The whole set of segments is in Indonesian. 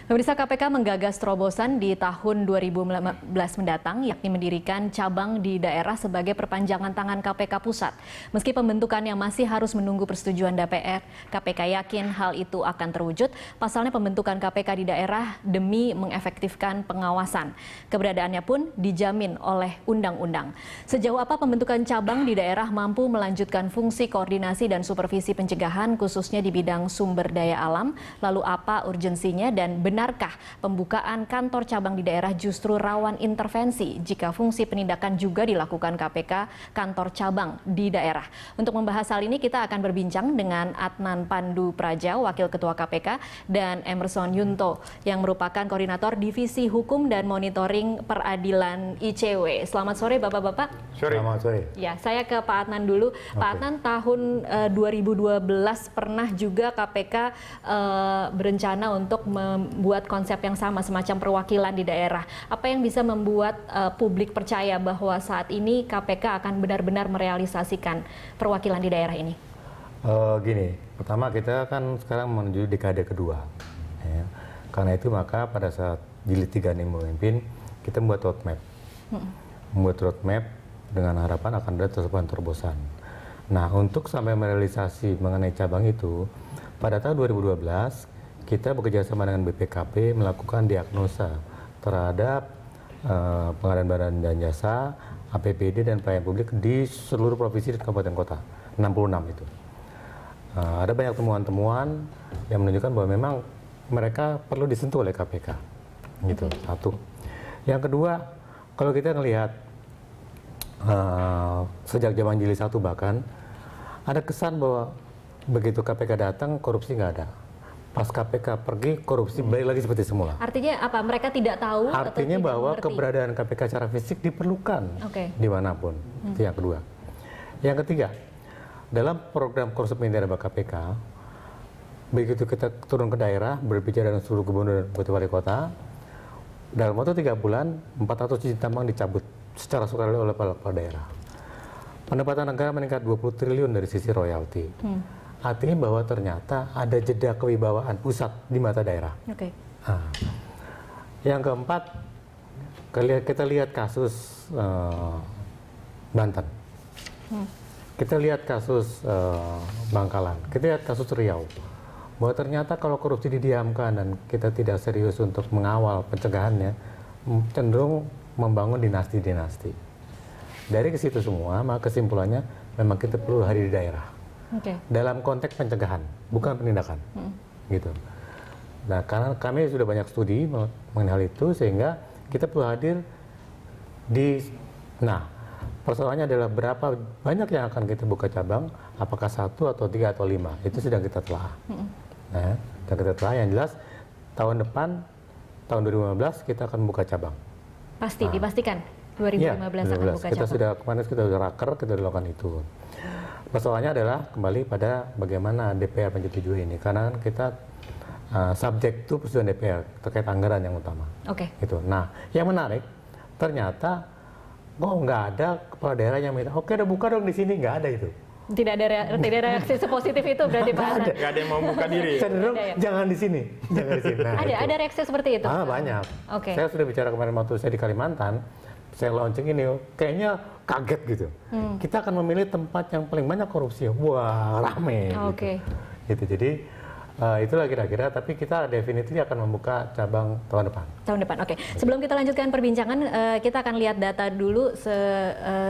Pemirsa, KPK menggagas terobosan di tahun 2015 mendatang, yakni mendirikan cabang di daerah sebagai perpanjangan tangan KPK pusat. Meski pembentukannya masih harus menunggu persetujuan DPR, KPK yakin hal itu akan terwujud. Pasalnya pembentukan KPK di daerah demi mengefektifkan pengawasan. Keberadaannya pun dijamin oleh undang-undang. Sejauh apa pembentukan cabang di daerah mampu melanjutkan fungsi koordinasi dan supervisi pencegahan khususnya di bidang sumber daya alam, lalu apa urgensinya dan benarkah pembukaan kantor cabang di daerah justru rawan intervensi jika fungsi penindakan juga dilakukan KPK kantor cabang di daerah? Untuk membahas hal ini kita akan berbincang dengan Adnan Pandu Praja, Wakil Ketua KPK, dan Emerson Yunto yang merupakan Koordinator Divisi Hukum dan Monitoring Peradilan ICW. Selamat sore Bapak-Bapak. Selamat sore. Ya, saya ke Pak Adnan dulu. Pak Adnan, tahun 2012 pernah juga KPK berencana untuk membuat konsep yang sama, semacam perwakilan di daerah. Apa yang bisa membuat publik percaya bahwa saat ini KPK akan benar-benar merealisasikan perwakilan di daerah ini? Gini, pertama kita kan sekarang menuju dekade kedua. Ya. Karena itu maka pada saat jilid 3 ini memimpin, kita membuat roadmap. Membuat roadmap dengan harapan akan ada terobosan. Nah, untuk sampai merealisasi mengenai cabang itu, pada tahun 2012 kita bekerjasama dengan BPKP melakukan diagnosa terhadap pengadaan barang dan jasa, APBD dan pelayanan publik di seluruh provinsi dan kabupaten kota, 66 itu. Ada banyak temuan-temuan yang menunjukkan bahwa memang mereka perlu disentuh oleh KPK. Gitu, satu. Yang kedua, kalau kita melihat sejak zaman jilid 1 bahkan, ada kesan bahwa begitu KPK datang, korupsi nggak ada. Pas KPK pergi, korupsi balik lagi seperti semula. Artinya apa? Mereka tidak tahu? Artinya atau bahwa tidak keberadaan KPK secara fisik diperlukan dimanapun. Itu yang kedua. Yang ketiga, dalam program korupsi daerah KPK, begitu kita turun ke daerah, berbicara dengan seluruh gubernur dan bupati wali kota, dalam waktu 3 bulan, 400 izin tambang dicabut secara sukarela oleh kepala daerah. Pendapatan negara meningkat 20 triliun dari sisi royalti. Artinya bahwa ternyata ada jeda kewibawaan pusat di mata daerah. Nah, yang keempat, kita lihat kasus Banten. Kita lihat kasus Bangkalan. Kita lihat kasus Riau. Bahwa ternyata kalau korupsi didiamkan dan kita tidak serius untuk mengawal pencegahannya, cenderung membangun dinasti-dinasti. Dari ke situ semua, maka kesimpulannya memang kita perlu hadir di daerah. Dalam konteks pencegahan, bukan penindakan. Gitu. Nah, karena kami sudah banyak studi mengenai hal itu, sehingga kita perlu hadir di... Nah, persoalannya adalah berapa banyak yang akan kita buka cabang, apakah 1 atau 3 atau 5, itu sedang kita telah. Nah, dan kita telah yang jelas, tahun depan, tahun 2015 kita akan buka cabang. Pasti, dipastikan 2015 ya, akan buka kita cabang. Kemarin kita sudah raker, kita sudah lakukan itu. Persoalannya adalah kembali pada bagaimana DPR menyetujui ini, karena kita subjek to persetujuan DPR terkait anggaran yang utama. Gitu. Nah, yang menarik ternyata kok nggak ada kepala daerah yang minta, oke udah buka dong di sini, nggak ada itu. Tidak ada reaksi sepositif itu berarti Pak Adnan. Nggak ada yang mau buka diri. Cenderung jangan di sini, jangan di sini. Nah, ada reaksi seperti itu? Banyak. Saya sudah bicara kemarin waktu saya di Kalimantan. Saya launching ini, kayaknya kaget gitu. Kita akan memilih tempat yang paling banyak korupsi. Wah, rame. Gitu. Jadi itulah kira-kira. Tapi kita definitely akan membuka cabang tahun depan. Tahun depan, Sebelum kita lanjutkan perbincangan, kita akan lihat data dulu.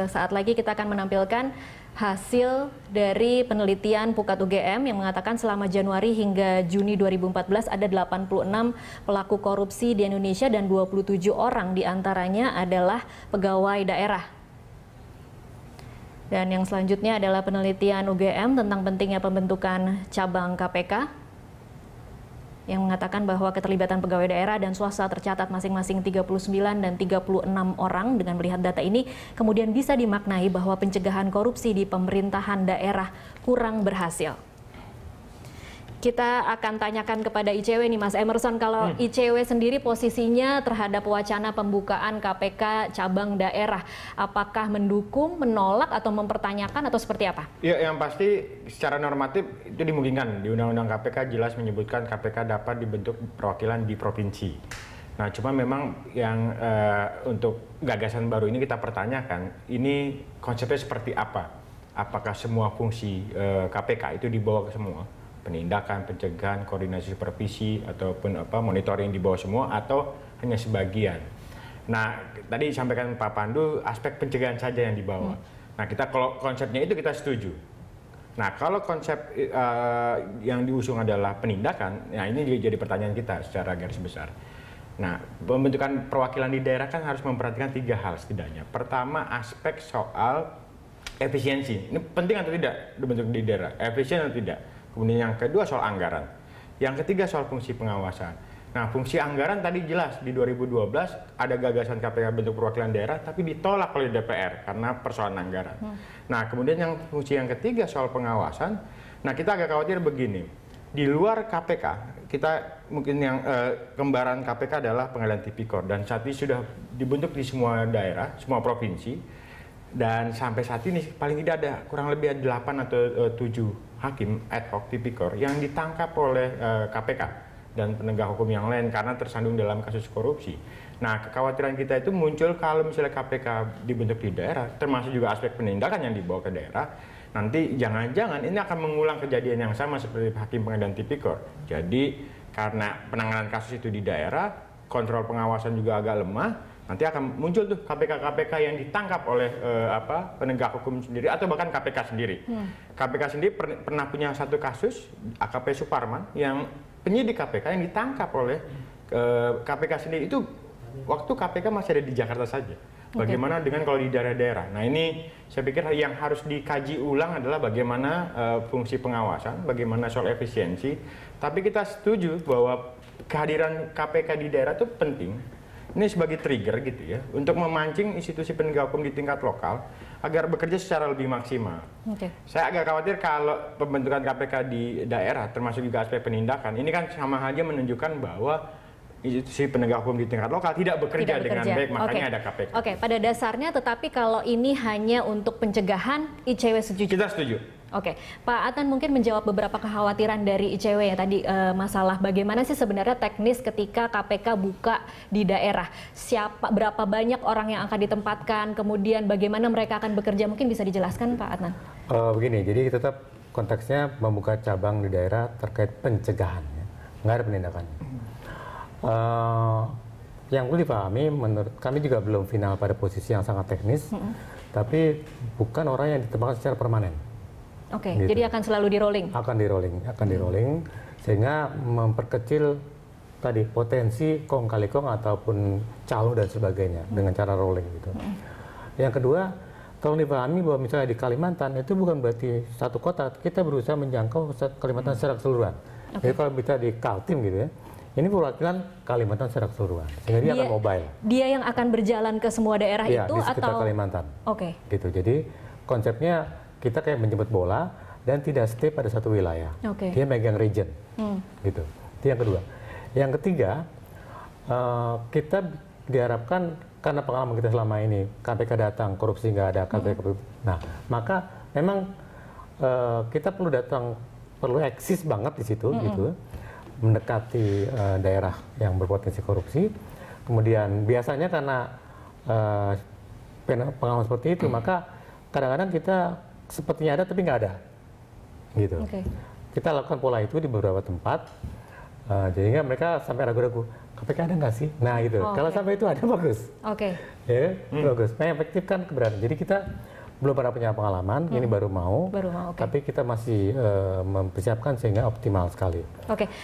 Saat lagi kita akan menampilkan hasil dari penelitian Pukat UGM yang mengatakan selama Januari hingga Juni 2014 ada 86 pelaku korupsi di Indonesia dan 27 orang diantaranya adalah pegawai daerah. Dan yang selanjutnya adalah penelitian UGM tentang pentingnya pembentukan cabang KPK yang mengatakan bahwa keterlibatan pegawai daerah dan swasta tercatat masing-masing 39 dan 36 orang. Dengan melihat data ini, kemudian bisa dimaknai bahwa pencegahan korupsi di pemerintahan daerah kurang berhasil. kita akan tanyakan kepada ICW nih Mas Emerson, kalau ICW sendiri posisinya terhadap wacana pembukaan KPK cabang daerah, apakah mendukung, menolak, atau mempertanyakan, atau seperti apa? Ya, yang pasti secara normatif itu dimungkinkan. Di Undang-Undang KPK jelas menyebutkan KPK dapat dibentuk perwakilan di provinsi. Nah, cuma memang yang untuk gagasan baru ini kita pertanyakan, ini konsepnya seperti apa? Apakah semua fungsi KPK itu dibawa ke semua? Penindakan, pencegahan, koordinasi supervisi, ataupun monitoring di bawah semua, atau hanya sebagian. Nah, tadi disampaikan Pak Pandu, aspek pencegahan saja yang dibawa. Nah, kita kalau konsepnya itu kita setuju. Nah, kalau konsep yang diusung adalah penindakan, nah ini jadi pertanyaan kita secara garis besar. Nah, pembentukan perwakilan di daerah kan harus memperhatikan 3 hal setidaknya. Pertama, aspek soal efisiensi. Ini penting atau tidak dibentuk di daerah? Efisien atau tidak? Kemudian yang kedua soal anggaran. Yang ketiga soal fungsi pengawasan. Nah, fungsi anggaran tadi jelas di 2012 ada gagasan KPK bentuk perwakilan daerah tapi ditolak oleh DPR karena persoalan anggaran. Nah, kemudian yang fungsi yang ketiga soal pengawasan. Nah, kita agak khawatir begini. Di luar KPK, kita mungkin yang kembaran KPK adalah Pengadilan Tipikor, dan saat ini sudah dibentuk di semua daerah, semua provinsi. Dan sampai saat ini paling tidak ada kurang lebih 8 atau 7 hakim ad hoc tipikor yang ditangkap oleh KPK dan penegak hukum yang lain karena tersandung dalam kasus korupsi. Nah, kekhawatiran kita itu muncul kalau misalnya KPK dibentuk di daerah, termasuk juga aspek penindakan yang dibawa ke daerah, nanti jangan-jangan ini akan mengulang kejadian yang sama seperti hakim pengadilan tipikor. Jadi karena penanganan kasus itu di daerah, kontrol pengawasan juga agak lemah, nanti akan muncul tuh KPK-KPK yang ditangkap oleh penegak hukum sendiri atau bahkan KPK sendiri. KPK sendiri pernah punya satu kasus AKP Suparman yang penyidik KPK yang ditangkap oleh KPK sendiri, itu waktu KPK masih ada di Jakarta saja. Bagaimana dengan kalau di daerah-daerah? Nah, ini saya pikir yang harus dikaji ulang adalah bagaimana fungsi pengawasan, bagaimana soal efisiensi. Tapi kita setuju bahwa kehadiran KPK di daerah itu penting. Ini sebagai trigger gitu ya, untuk memancing institusi penegak hukum di tingkat lokal agar bekerja secara lebih maksimal. Saya agak khawatir kalau pembentukan KPK di daerah, termasuk juga aspek penindakan, ini kan sama aja menunjukkan bahwa institusi penegak hukum di tingkat lokal tidak bekerja dengan baik, makanya ada KPK. Pada dasarnya, tetapi kalau ini hanya untuk pencegahan, ICW setuju? Kita setuju. Pak Adnan mungkin menjawab beberapa kekhawatiran dari ICW ya tadi, masalah bagaimana sih sebenarnya teknis ketika KPK buka di daerah, berapa banyak orang yang akan ditempatkan, kemudian bagaimana mereka akan bekerja, mungkin bisa dijelaskan Pak Adnan? Begini, jadi tetap konteksnya membuka cabang di daerah terkait pencegahan, ya. Nggak ada penindakan. Yang perlu dipahami, menurut kami juga belum final pada posisi yang sangat teknis, tapi bukan orang yang ditempatkan secara permanen. Gitu. Jadi akan selalu di-rolling? Akan di-rolling, sehingga memperkecil tadi potensi kong kali kong ataupun calo dan sebagainya dengan cara rolling gitu. Yang kedua, tolong dipahami bahwa misalnya di Kalimantan itu bukan berarti satu kota, kita berusaha menjangkau Kalimantan secara keseluruhan. Jadi kalau kita di Kaltim gitu ya, ini perwakilan Kalimantan secara keseluruhan, sehingga dia akan mobile. Dia yang akan berjalan ke semua daerah itu di sekitar atau Kalimantan. Gitu. Jadi konsepnya kita kayak menjemput bola dan tidak stay pada satu wilayah. Dia megang region. Gitu. Itu yang kedua. Yang ketiga, kita diharapkan karena pengalaman kita selama ini, KPK datang, korupsi nggak ada, KPK. Nah, maka memang kita perlu eksis banget di situ, gitu, mendekati daerah yang berpotensi korupsi. Kemudian biasanya karena pengalaman seperti itu, maka kadang-kadang kita sepertinya ada tapi nggak ada, gitu. Kita lakukan pola itu di beberapa tempat, jadi mereka sampai ragu-ragu, KPK ada nggak sih? Nah gitu. Kalau sampai itu ada bagus. Ya, bagus. Nah, efektif kan keberatan. Jadi kita belum pernah punya pengalaman, ini baru mau, tapi kita masih mempersiapkan sehingga optimal sekali.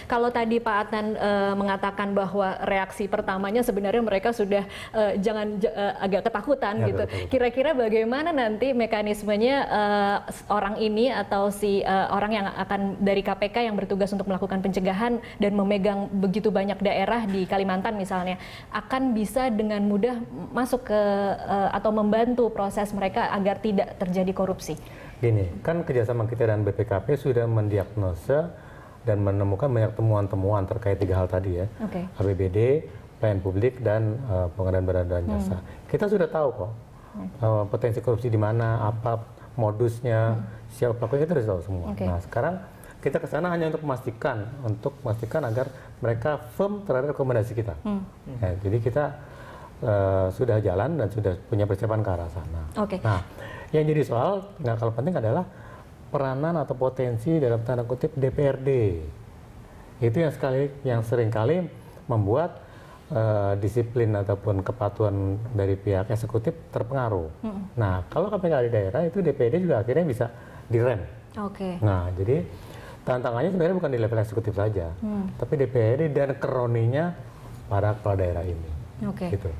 Kalau tadi Pak Adnan mengatakan bahwa reaksi pertamanya sebenarnya mereka sudah agak ketakutan gitu. Kira-kira bagaimana nanti mekanismenya orang ini atau orang yang akan dari KPK yang bertugas untuk melakukan pencegahan dan memegang begitu banyak daerah di Kalimantan misalnya, akan bisa dengan mudah masuk ke atau membantu proses mereka agar tidak terjadi korupsi? Gini, kan kerjasama kita dan BPKP sudah mendiagnosa dan menemukan banyak temuan-temuan terkait 3 hal tadi ya. APBD, pelayanan publik, dan pengadaan barang dan jasa. Kita sudah tahu kok potensi korupsi di mana, apa modusnya, siapa pelakunya, kita sudah tahu semua. Nah sekarang kita ke sana hanya untuk memastikan agar mereka firm terhadap rekomendasi kita. Ya, jadi kita sudah jalan dan sudah punya persiapan ke arah sana. Nah, yang jadi soal nggak kalah penting adalah peranan atau potensi dalam tanda kutip DPRD. Itu yang seringkali membuat disiplin ataupun kepatuhan dari pihak eksekutif terpengaruh. Nah, kalau KPK di daerah itu DPRD juga akhirnya bisa direm. Nah, jadi tantangannya sebenarnya bukan di level eksekutif saja, tapi DPRD dan kroninya para kepala daerah ini. Gitu.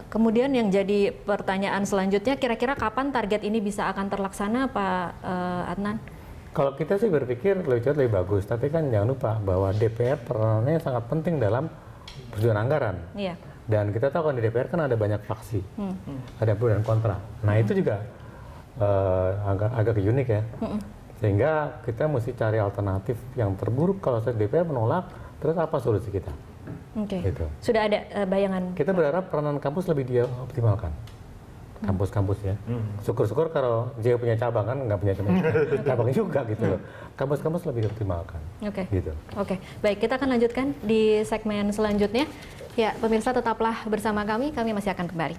Kemudian yang jadi pertanyaan selanjutnya, kira-kira kapan target ini bisa akan terlaksana, Pak Adnan? Kalau kita sih berpikir lebih bagus, tapi kan jangan lupa bahwa DPR perannya sangat penting dalam persetujuan anggaran. Dan kita tahu kan di DPR kan ada banyak faksi, ada pro dan kontra. Nah itu juga agak unik ya. Sehingga kita mesti cari alternatif yang terburuk kalau DPR menolak, terus apa solusi kita? Gitu. Sudah ada bayangan? Kita berharap peranan kampus lebih dioptimalkan. Kampus-kampus ya. Syukur-syukur kalau dia punya cabang kan nggak punya cabang juga gitu loh. Kampus-kampus lebih dioptimalkan. Gitu. Baik, kita akan lanjutkan di segmen selanjutnya. Ya, pemirsa tetaplah bersama kami masih akan kembali.